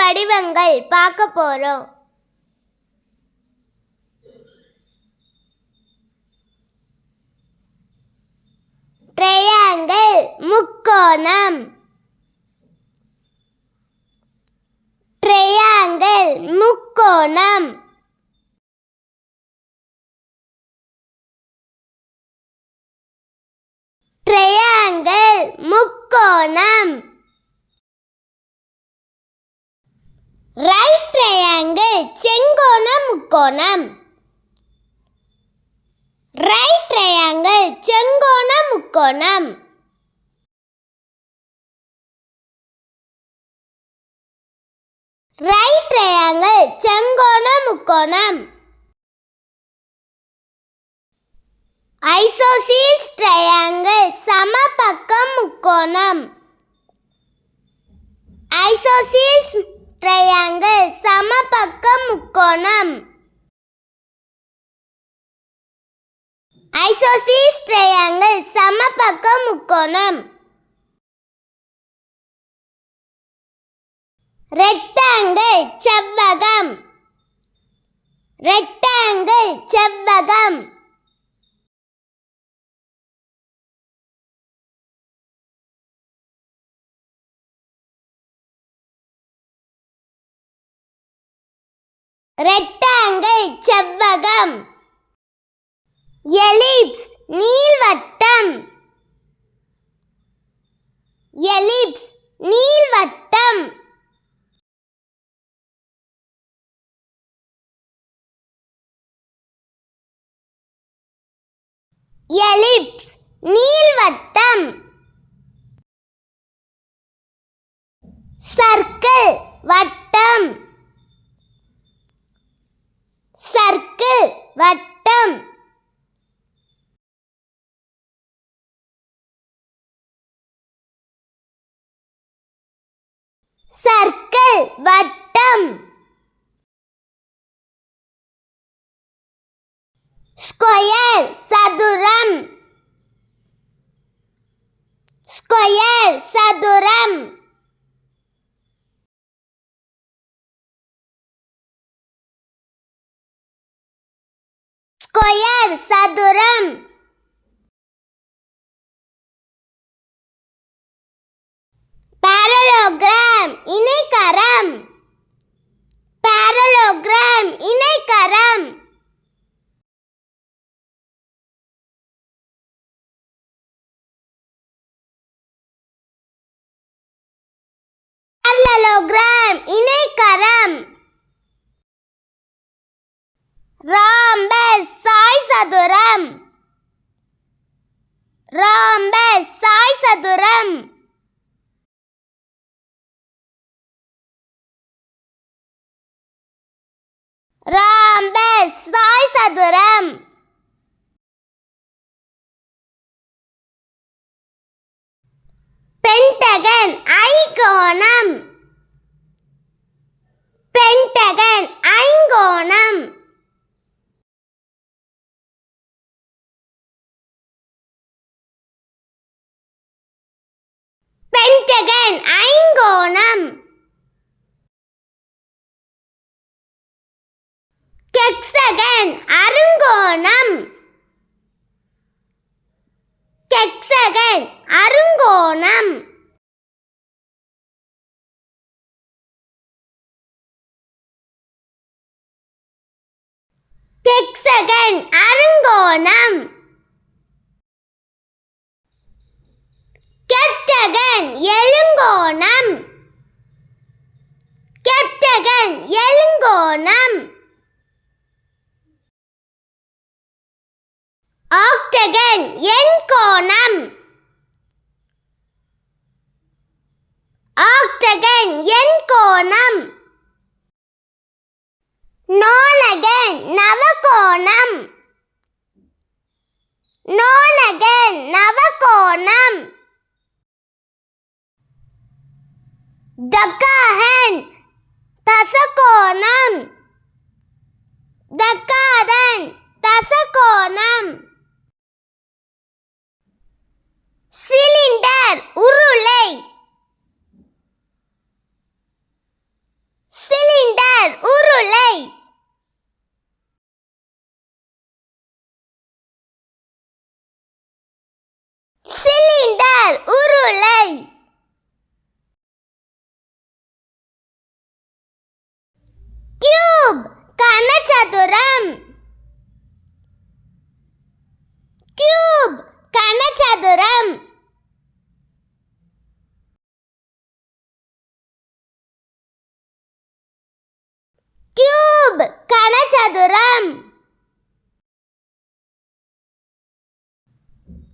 வடிவங்கள் பார்க்க போறோம். ட்ரையாங்கிள் முக்கோணம். ட்ரையாங்கிள் முக்கோணம். ட்ரையாங்கிள் முக்கோணம். ரைட் ட்ரையாங்கிள் செங்கோண முக்கோணம். ரைட் ட்ரையாங்கிள் செங்கோண முக்கோணம். ரைட் ட்ரையாங்கிள் செங்கோண முக்கோணம். ஐசோசீல்ஸ் ட்ரையாங்கிள் சமபக்க முக்கோணம். ஐசோசீல்ஸ் ட்ரையாங்கிள் சமபக்க முக்கோணம். ஐசோசீல்ஸ் ட்ரையாங்கிள் சமபக்க முக்கோணம். ரெக்டாங்கிள் செவ்வகம். ரெக்டாங்கிள் செவ்வகம். ரெக்டாங்கிள் செவ்வகம். எலிப்ஸ் நீள்வட்டம். எலிப்ஸ் நீள்வட்டம். எலிப்ஸ் நீள்வட்டம். சர்க்கிள் வட்டம். சர்க்கிள் வட்டம். சர்க்கிள் வட்டம். ஸ்கொயர் சதுரம். ஸ்கொயர் சதுரம். ஸ்கொயர் சதுரம். பாரலோகிராம் இணைகரம். பாரலோகிராம் இணைகரம். பாரலோகிராம் இணைகரம். ராம்பஸ் சாய்சதுரம். ராம்பஸ் சாய்சதுரம். ராம்பஸ் சாய்சதுரம். பென்டகன் ஐங்கோணம். பென்டகன் ஐங்கோணம். பென்டகன் ஐங்கோணம். ஹெக்ஸகன் அருங்கோணம். ஹெக்ஸகன் அருங்கோணம். ஹெக்ஸகன் அருங்கோணம். கெப்டகன் எழுங்கோணம். கெப்டகன் எழுங்கோணம். ஆக்டகன் எண்கோணம். ஆக்டகன் எண்கோணம். நோனகன் நவகோணம். நோனகன் நவகோணம். டக்காஹன் தசகோணம். டக்காதன் தசகோணம். சிலிண்டர் உருளை.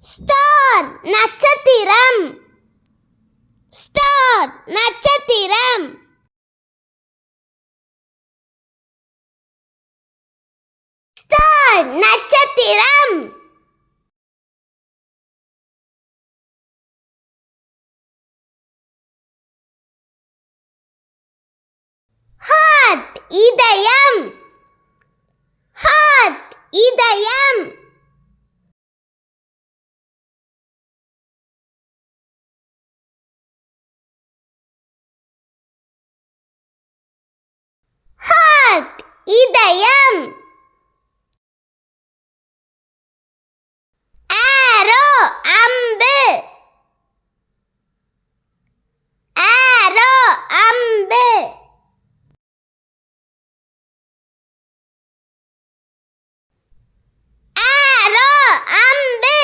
ஸ்டார் நட்சத்திரம். ஸ்டார் நட்சத்திரம். ஸ்டார் நட்சத்திரம். ஹார்ட் இதயம். ஹார்ட் இதயம். ஹார்ட் இதயம். ஆரோ அம்பு. ஆரோ அம்பு. ஆரோ அம்பு.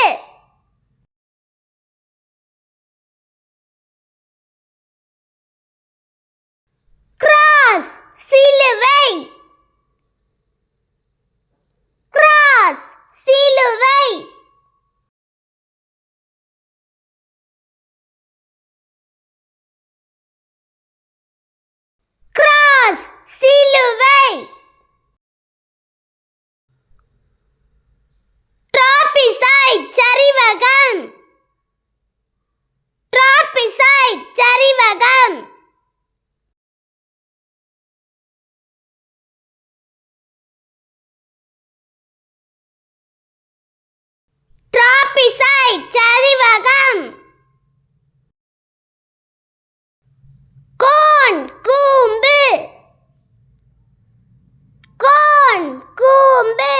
கிராஸ் சிலுவை. கிராஸ் சிலுவை. கிராஸ் சிலுவை. ட்ராபிசைட் சரிவகம். ட்ராபிசைட் சரிவகம். ட்ராபிசைட் சரிவகம். கோன் கூம்பு. கோன் கூம்பு.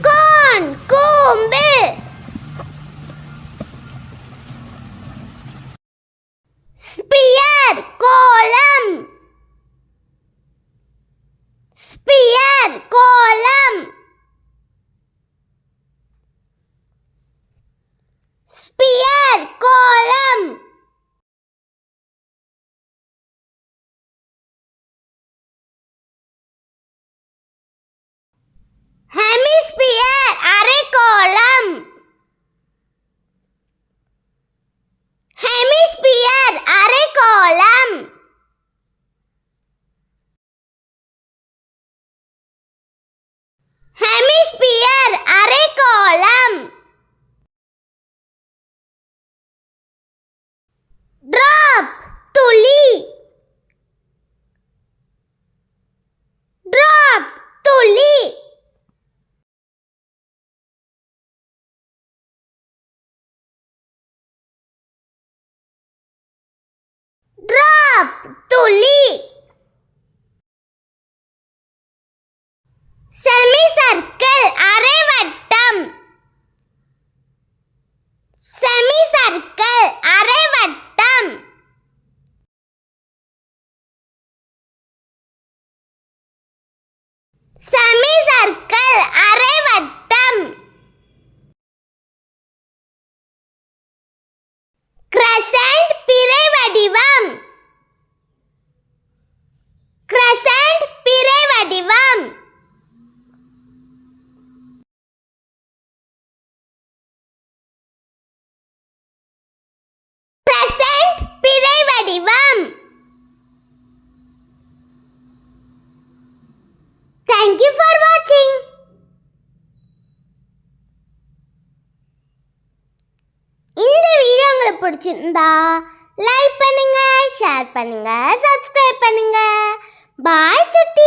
கோன் கூம்பு. ஸ்பியர் கோலம். ஸ்பியர் கோலம். ஸ்பியர் கோலம். ஹெமிஸ்பியர் அரைக்கோளம். ஹெமிஸ்பியர் அரைக்கோளம். ஹெமிஸ்பியர் அரைக்கோளம். டிராப் துளி. டிராப் துளி. டிராப் துளி. செமி சர்க்கிள் அரைவட்டம். செமி சர்க்கிள் அரைவட்டம். செமி சர்க்கிள் அரைவட்டம். கிரசன்ட் பிறை வடிவம். கிரசன்ட் பிறை வடிவம். கிரசன்ட் பிறை வடிவம். Thank you for watching. இந்த வீடியோ உங்களுக்கு பிடிச்சிருந்தா லைக் பண்ணுங்க, ஷேர் பண்ணுங்க, சப்ஸ்கிரைப் பண்ணுங்க. பாய் சுட்டி.